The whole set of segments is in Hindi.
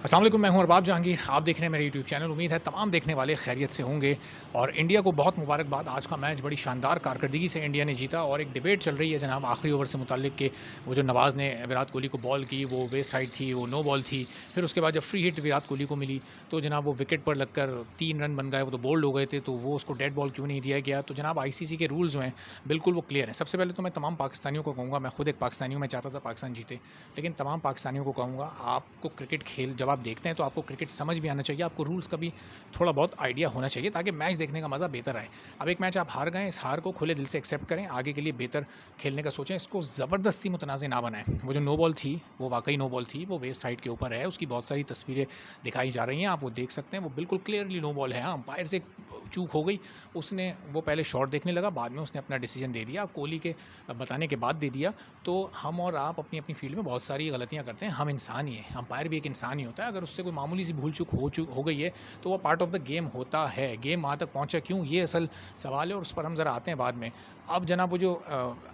अस्सलाम वालेकुम, मैं हूं अरबाब जहांगीर। आप देख रहे हैं मेरे यूट्यूब चैनल। उम्मीद है तमाम देखने वाले खैरियत से होंगे। और इंडिया को बहुत मुबारकबाद। आज का मैच बड़ी शानदार कारकर्दगी से इंडिया ने जीता और एक डिबेट चल रही है जनाब आखिरी ओवर से मुताल्लिक के वो जो नवाज़ ने विराट कोहली को बॉल की वो वेस्ट साइड थी, वो नो बॉल थी। फिर उसके बाद जब फ्री हिट विराट कोहली को मिली तो जनाब वो विकेट पर लगकर 3 रन बन गए, वो तो बोल्ड हो गए थे, तो वो उसको डेड बॉल क्यों नहीं दिया गया। तो जनाब आईसीसी के रूल्स जो हैं बिल्कुल वो क्लियर हैं। सबसे पहले तो मैं तमाम पाकिस्तानियों को कहूँगा, मैं खुद एक पाकिस्तानी हूँ, मैं चाहता था पाकिस्तान जीते, लेकिन तमाम पाकिस्तानियों को कहूँगा आपको क्रिकेट खेल जब आप देखते हैं तो आपको क्रिकेट समझ भी आना चाहिए, आपको रूल्स का भी थोड़ा बहुत आइडिया होना चाहिए ताकि मैच देखने का मज़ा बेहतर आए। अब एक मैच आप हार गए, इस हार को खुले दिल से एक्सेप्ट करें, आगे के लिए बेहतर खेलने का सोचें, इसको ज़बरदस्ती मुतनाज़ ना बनाएं। वो जो नो बॉल थी वो वाकई नो बॉल थी, वो वेस्ट साइड के ऊपर है, उसकी बहुत सारी तस्वीरें दिखाई जा रही हैं, आप वो देख सकते हैं, वो बिल्कुल क्लियरली नो बॉल है। हाँ, अंपायर से चूक हो गई, उसने वो पहले शॉट देखने लगा, बाद में उसने अपना डिसीजन दे दिया, कोहली के बताने के बाद दे दिया। तो हम और आप अपनी अपनी फील्ड में बहुत सारी गलतियाँ करते हैं, हम इंसान ही हैं, अंपायर भी एक इंसान ही होता है। अगर उससे कोई मामूली सी भूल चूक हो गई है तो वो पार्ट ऑफ द गेम होता है। गेम वहाँ तक पहुँचा क्यों, ये असल सवाल है और उस पर हम ज़रा आते हैं बाद में। अब जनाब वो जो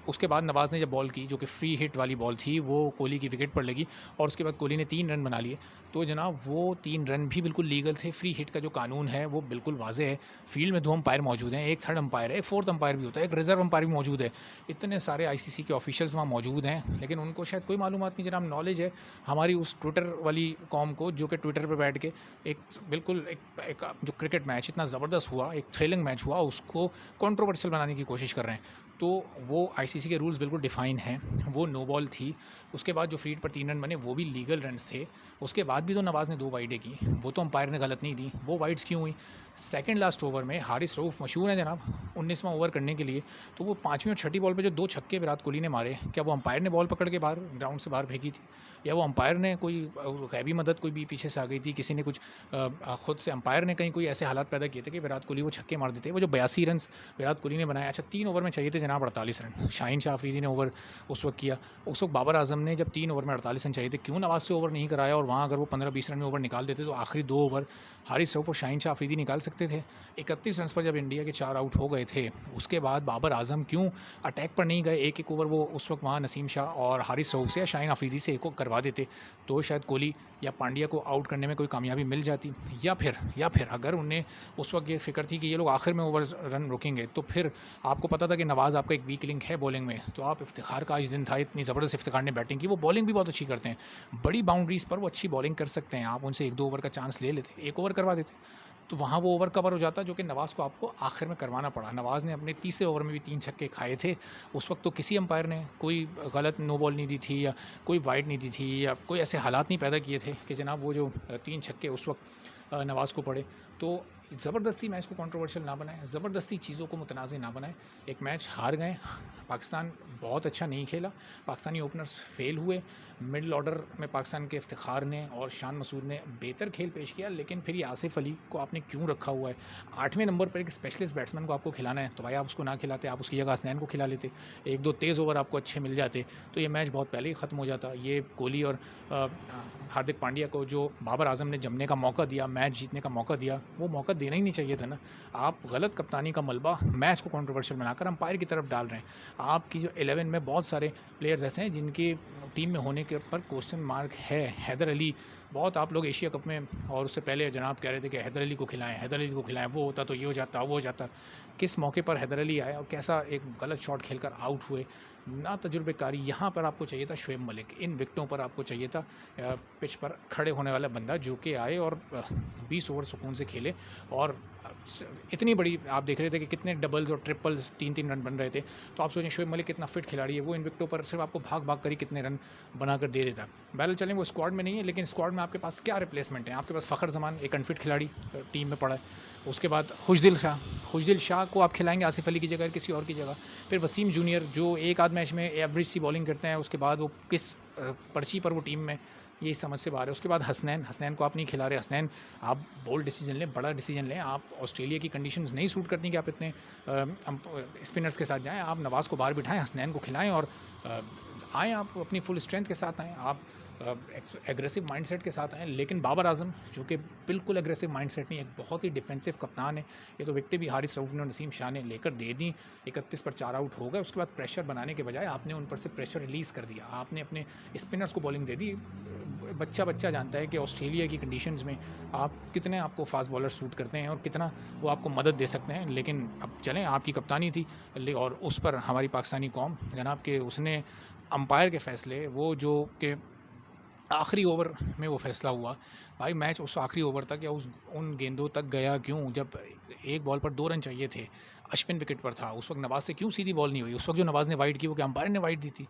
उसके बाद नवाज़ ने जब बॉल की, जो कि फ्री हिट वाली बॉल थी, वो कोहली की विकेट पर लगी और उसके बाद कोहली ने 3 रन बना लिए। तो जनाब वो 3 रन भी बिल्कुल लीगल थे। फ्री हिट का जो कानून है वो बिल्कुल वाज़ेह है। फील्ड में 2 अंपायर मौजूद हैं, एक थर्ड अंपायर है, एक फोर्थ अंपायर भी होता है, एक रिजर्व अंपायर भी मौजूद है। इतने सारे आईसीसी के ऑफिशियल्स वहाँ मौजूद हैं, लेकिन उनको शायद कोई मालूमात नहीं। जनाब नॉलेज है हमारी उस ट्विटर वाली कॉम को, जो कि ट्विटर पर बैठ के एक बिल्कुल एक जो क्रिकेट मैच इतना ज़बरदस्त हुआ, एक थ्रिलिंग मैच हुआ, उसको कंट्रोवर्शियल बनाने की कोशिश कर रहे हैं। तो वो आईसीसी के रूल्स बिल्कुल डिफ़ाइन हैं। वो नो बॉल थी, उसके बाद जो फ्री हिट पर 3 रन बने वो भी लीगल रन्स थे। उसके बाद भी तो नवाज़ ने 2 वाइडें की, वो तो अंपायर ने गलत नहीं दी। वो वाइड्स क्यों हुई? सेकंड लास्ट ओवर में हारिस रऊफ़ मशहूर है जनाब 19वां ओवर करने के लिए, तो वो 5वीं और छठी बॉल पे जो 2 छक्के विराट कोहली ने मारे, क्या वो अंपायर ने बॉल पकड़ के बाहर ग्राउंड से बाहर फेंकी थी? या वो अंपायर ने कोई गैबी मदद कोई भी पीछे से आ गई थी, किसी ने कुछ खुद से अंपायर ने कहीं कोई ऐसे हालात पैदा किए थे कि विराट कोहली वो छक्के मार देते? वो जो 82 रन्स विराट कोहली ने बनाए, अच्छा 3 ओवर में चाहिए थे जनाब 48 रन। शाहीन शाह अफरीदी ने ओवर उस वक्त किया, उस वक्त बाबर आजम ने जब 3 ओवर में 48 रन चाहिए थे, क्यों नवाज से ओवर नहीं कराया? और वहाँ अगर वो 15-20 रन में ओवर निकाल देते तो आखिरी 2 ओवर हारिस रऊफ और शाहीन शाह अफरीदी निकाल सकते थे। 31 रन पर जब इंडिया के 4 आउट हो गए थे, उसके बाद बाबर आजम क्यों अटैक पर नहीं गए? एक एक ओवर वो उस वक्त वहाँ नसीम शाह और हारिस रऊफ से या शाहीन अफरीदी से एक करवा देते तो शायद कोहली या पांड्या को आउट करने में कोई कामयाबी मिल जाती। या फिर अगर उन्हें उस वक्त ये फिक्र थी कि ये लोग आखिर में ओवर रन रोकेंगे, तो फिर आपको पता था कि नवाज़ आपका एक वीक लिंक है बॉलिंग में, तो आप इफ्तिखार का आज दिन था, इतनी ज़बरदस्त इफ्तिखार ने बैटिंग की, वो बॉलिंग भी बहुत अच्छी करते हैं, बड़ी बाउंड्रीज़ पर वो अच्छी बॉलिंग कर सकते हैं। आप उनसे 1-2 ओवर का चांस ले लेते, 1 ओवर करवा देते, तो वहाँ वो ओवर कवर हो जाता, जो कि नवाज़ को आपको आखिर में करवाना पड़ा। नवाज़ ने अपने तीसरे ओवर में भी 3 छक्के खाए थे। उस वक्त तो किसी अंपायर ने कोई गलत नो बॉल नहीं दी थी या कोई वाइड नहीं दी थी या कोई ऐसे हालात नहीं पैदा किए थे कि जनाब वो जो 3 छक्के उस वक्त नवाज़ को पड़े। तो ज़बरदस्ती मैच को कंट्रोवर्शियल ना बनाएं, ज़बरदस्ती चीज़ों को मुतनाज़ ना बनाएं। एक मैच हार गए, पाकिस्तान बहुत अच्छा नहीं खेला, पाकिस्तानी ओपनर्स फेल हुए, मिडल ऑर्डर में पाकिस्तान के इफ्तिखार ने और शान मसूद ने बेहतर खेल पेश किया, लेकिन फिर ये आसिफ अली को आपने क्यों रखा हुआ है? 8वें नंबर पर एक स्पेशलिस्ट बैट्समैन को आपको खिलाना है, तो भाई आप उसको ना खिलाते, आप उसकी जगह हसनैन को खिला लेते, 1-2 तेज़ ओवर आपको अच्छे मिल जाते, तो ये मैच बहुत पहले ही ख़त्म हो जाता। ये कोहली और हार्दिक पांड्या को जो बाबर आजम ने जमने का मौका दिया, मैच जीतने का मौका दिया, वो मौका देना ही नहीं चाहिए था ना। आप गलत कप्तानी का मलबा मैच को कंट्रोवर्शियल बनाकर अंपायर की तरफ डाल रहे हैं। आपकी जो 11 में बहुत सारे प्लेयर्स ऐसे हैं जिनकी टीम में होने के पर क्वेश्चन मार्क है। हैदर अली, बहुत आप लोग एशिया कप में और उससे पहले जनाब कह रहे थे कि हैदर अली को खिलाएं, हैदर अली को खिलाएं, वो होता तो ये हो जाता, वो हो जाता। किस मौके पर हैदर अली आए और कैसा एक गलत शॉट खेलकर आउट हुए? ना तजुर्बेकारी। यहाँ पर आपको चाहिए था शुएब मलिक, इन विकेटों पर आपको चाहिए था पिच पर खड़े होने वाला बंदा जो कि आए और 20 ओवर सुकून से खेले। और इतनी बड़ी आप देख रहे थे कि कितने डबल्स और ट्रिपल्स 3-3 रन बन रहे थे, तो आप सोचें शुएब मलिक कितना फिट खिलाड़ी है, वो इन विकेटों पर सिर्फ आपको भाग भाग कर ही कितने रन बनाकर दे देता। बहरहाल चलें, वो स्क्वाड में नहीं है, लेकिन स्क्वाड में आपके पास क्या रिप्लेसमेंट है? आपके पास फ़खर जमान एक अनफिट खिलाड़ी टीम में पड़ा है, उसके बाद खुशदिल शाह को आप खिलाएंगे आसिफ अली की जगह किसी और की जगह, फिर वसीम जूनियर जो एक आध मैच में एवरेज सी बॉलिंग करते हैं, उसके बाद वो किस पर्ची पर वो टीम में, ये समझ से बाहर है। उसके बाद हसनैन को आप नहीं खिला रहे। हसनैन, आप बोल्ड डिसीजन लें, बड़ा डिसीजन लें। आप ऑस्ट्रेलिया की कंडीशंस नहीं सूट करती कि आप इतने स्पिनर्स के साथ जाएं। आप नवाज़ को बाहर बिठाएं, हसनैन को खिलाएं और आएँ, आप अपनी फुल स्ट्रेंथ के साथ आएँ, आप एग्रेसिव माइंडसेट के साथ आएँ। लेकिन बाबर आजम जो कि बिल्कुल एग्रेसिव माइंडसेट नहीं, एक बहुत ही डिफेंसिव कप्तान है। ये तो विकेटें भी हारिस रऊफ ने और नसीम शाह ने लेकर दे दी, 31 पर 4 आउट हो गए। उसके बाद प्रेशर बनाने के बजाय आपने उन पर से प्रेशर रिलीज़ कर दिया, आपने अपने स्पिनर्स को बॉलिंग दे दी। बच्चा जानता है कि ऑस्ट्रेलिया की कंडीशंस में आप कितने आपको फास्ट बॉलर सूट करते हैं और कितना वो आपको मदद दे सकते हैं। लेकिन अब चलें, आपकी कप्तानी थी और उस पर हमारी पाकिस्तानी कौम जनाब के उसने अंपायर के फ़ैसले वो जो कि आखिरी ओवर में वो फ़ैसला हुआ, भाई मैच उस आखिरी ओवर तक या उन गेंदों तक गया क्यों? जब एक बॉल पर 2 रन चाहिए थे, अश्विन विकेट पर था, उस वक्त नवाज़ से क्यों सीधी बॉल नहीं हुई? उस वक्त जो नवाज़ ने वाइड की वो क्या अंपायर ने वाइड दी थी?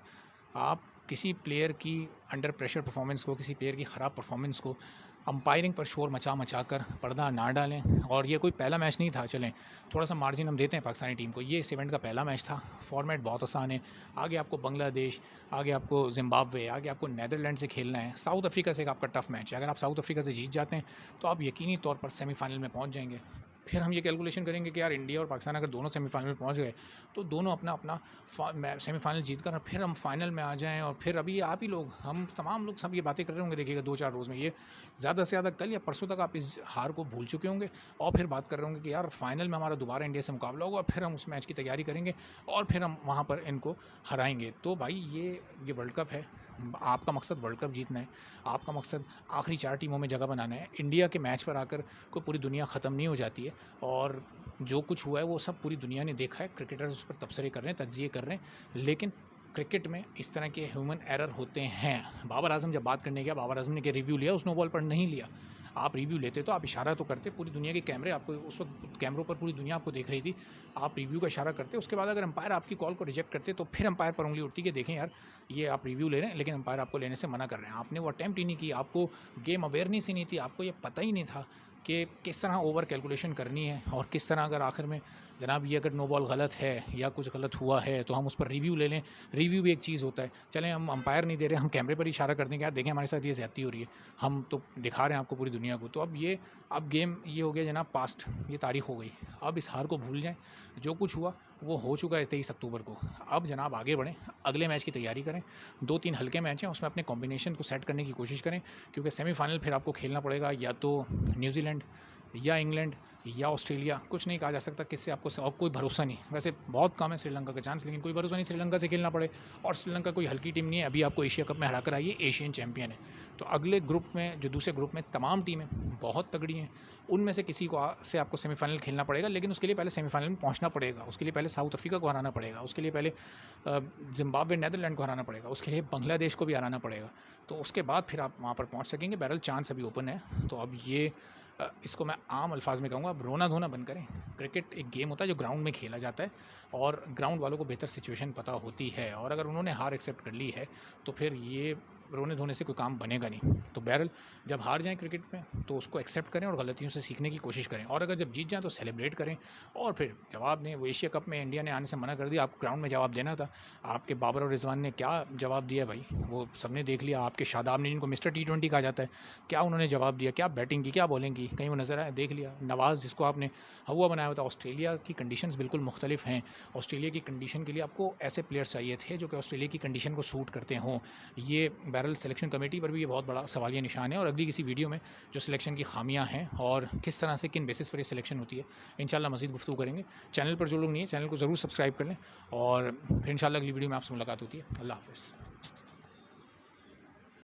आप किसी प्लेयर की अंडर प्रेशर परफॉर्मेंस को, किसी प्लेयर की ख़राब परफॉर्मेंस को अंपायरिंग पर शोर मचा कर पर्दा ना डालें। और ये कोई पहला मैच नहीं था, चलें थोड़ा सा मार्जिन हम देते हैं पाकिस्तानी टीम को, ये इस इवेंट का पहला मैच था। फॉर्मेट बहुत आसान है, आगे आपको बांग्लादेश, आगे आपको ज़िम्बाब्वे, आगे आपको नीदरलैंड से खेलना है, साउथ अफ्रीका से एक आपका टफ मैच है। अगर आप साउथ अफ्रीका से जीत जाते हैं तो आप यकीनी तौर पर सेमीफाइनल में पहुँच जाएंगे। फिर हम ये कैलकुलेशन करेंगे कि यार इंडिया और पाकिस्तान अगर दोनों सेमीफाइनल में पहुंच गए तो दोनों अपना सेमीफाइनल जीत कर फिर हम फाइनल में आ जाएं। और फिर अभी आप ही लोग, हम तमाम लोग सब ये बातें कर रहे होंगे, देखिएगा 2-4 रोज़ में, ये ज़्यादा से ज़्यादा कल या परसों तक आप इस हार को भूल चुके होंगे और फिर बात कर रहे होंगे कि यार फाइनल में हमारा दोबारा इंडिया से मुकाबला होगा, फिर हम उस मैच की तैयारी करेंगे और फिर हम वहाँ पर इनको हराएंगे। तो भाई ये वर्ल्ड कप है, आपका मकसद वर्ल्ड कप जीतना है, आपका मकसद आखिरी 4 टीमों में जगह बनाना है। इंडिया के मैच पर आकर कोई पूरी दुनिया ख़त्म नहीं हो जाती है और जो कुछ हुआ है वो सब पूरी दुनिया ने देखा है। क्रिकेटर्स उस पर तबसरे कर रहे हैं, तज्जिए कर रहे हैं, लेकिन क्रिकेट में इस तरह के ह्यूमन एरर होते हैं। बाबर आजम जब बात करने गया, बाबर आजम ने क्या रिव्यू लिया? उस नो बॉल पर नहीं लिया। आप रिव्यू लेते तो आप इशारा तो करते, पूरी दुनिया के कैमरे आपको उस वक्त, कैमरों पर पूरी दुनिया आपको देख रही थी, आप रिव्यू का इशारा करते। उसके बाद अगर अंपायर आपकी कॉल को रिजेक्ट करते तो फिर अंपायर पर उंगली उठती कि देखें यार ये आप रिव्यू ले रहे हैं लेकिन अंपायर आपको लेने से मना कर रहे हैं। आपने वो अटैम्प्ट ही नहीं की, आपको गेम अवेयरनेस ही नहीं थी, आपको ये पता ही नहीं था कि किस तरह ओवर कैलकुलेशन करनी है और किस तरह अगर आखिर में जनाब ये अगर नो बॉल गलत है या कुछ गलत हुआ है तो हम उस पर रिव्यू ले लें। रिव्यू भी एक चीज़ होता है। चलें हम अंपायर नहीं दे रहे, हम कैमरे पर ही इशारा कर दें कि यार देखें हमारे साथ ये ज़्यादती हो रही है, हम तो दिखा रहे हैं आपको पूरी दुनिया को। तो अब गेम ये हो गया जनाब पास्ट, ये तारीख हो गई। अब इस हार को भूल जाएँ, जो कुछ हुआ वो हो चुका है 23 अक्टूबर को। अब जनाब आगे बढ़ें, अगले मैच की तैयारी करें। 2-3 हल्के मैच हैं, उसमें अपने कॉम्बिनेशन को सेट करने की कोशिश करें, क्योंकि सेमीफाइनल फिर आपको खेलना पड़ेगा या तो न्यूजीलैंड या इंग्लैंड या ऑस्ट्रेलिया। कुछ नहीं कहा जा सकता किससे आपको, और कोई भरोसा नहीं। वैसे बहुत कम है श्रीलंका का चांस, लेकिन कोई भरोसा नहीं श्रीलंका से खेलना पड़े। और श्रीलंका कोई हल्की टीम नहीं है, अभी आपको एशिया कप में हरा कर आई है, एशियन चैंपियन है। तो अगले ग्रुप में, जो दूसरे ग्रुप में तमाम टीमें बहुत तगड़ी हैं, उनमें से किसी को से आपको सेमीफाइनल खेलना पड़ेगा। लेकिन उसके लिए पहले सेमीफाइनल में पहुंचना पड़ेगा, उसके लिए पहले साउथ अफ्रीका को हराना पड़ेगा, उसके लिए पहले जिम्बाब्वे नीदरलैंड को हराना पड़ेगा, उसके लिए बांग्लादेश को भी हराना पड़ेगा। तो उसके बाद फिर आप वहाँ पर पहुँच सकेंगे। बहरहाल चांस अभी ओपन है। तो अब ये इसको मैं आम अल्फाज में कहूँगा, अब रोना धोना बंद करें। क्रिकेट एक गेम होता है जो ग्राउंड में खेला जाता है और ग्राउंड वालों को बेहतर सिचुएशन पता होती है। और अगर उन्होंने हार एक्सेप्ट कर ली है तो फिर ये रोने धोने से कोई काम बनेगा नहीं। तो बहरहाल जब हार जाएँ क्रिकेट में तो उसको एक्सेप्ट करें और गलतियों से सीखने की कोशिश करें, और अगर जब जीत जाएँ तो सेलिब्रेट करें और फिर जवाब दें। वो एशिया कप में इंडिया ने आने से मना कर दिया, आपको ग्राउंड में जवाब देना था। आपके बाबर और रिजवान ने क्या जवाब दिया भाई, वो सबने देख लिया। आपके शादाब ने, जिनको मिस्टर T20 कहा जाता है, क्या उन्होंने जवाब दिया, क्या बैटिंग की, क्या बॉलिंग की, कहीं वो नज़र आया, देख लिया। नवाज़ जिसको आपने हवा बनाया हुआ था, ऑस्ट्रेलिया की कंडीशंस बिल्कुल मुख्तलिफ हैं। ऑस्ट्रेलिया की कंडीशन के लिए आपको ऐसे प्लेयर्स चाहिए थे जो कि ऑस्ट्रेलिया की कंडीशन को सूट करते हों। ये बहरहाल सिलेक्शन कमेटी पर भी ये बहुत बड़ा सवालिया निशान है। और अगली किसी वीडियो में जो सिलेक्शन की खामियां हैं और किस तरह से, किन बेसिस पर ये सिलेक्शन होती है, इंशाल्लाह मज़ीद गुफ्तगू करेंगे। चैनल पर जो लोग नहीं है, चैनल को ज़रूर सब्सक्राइब कर लें और फिर इंशाल्लाह अगली वीडियो में आपसे मुलाकात होती है। अल्लाह हाफ़िज़।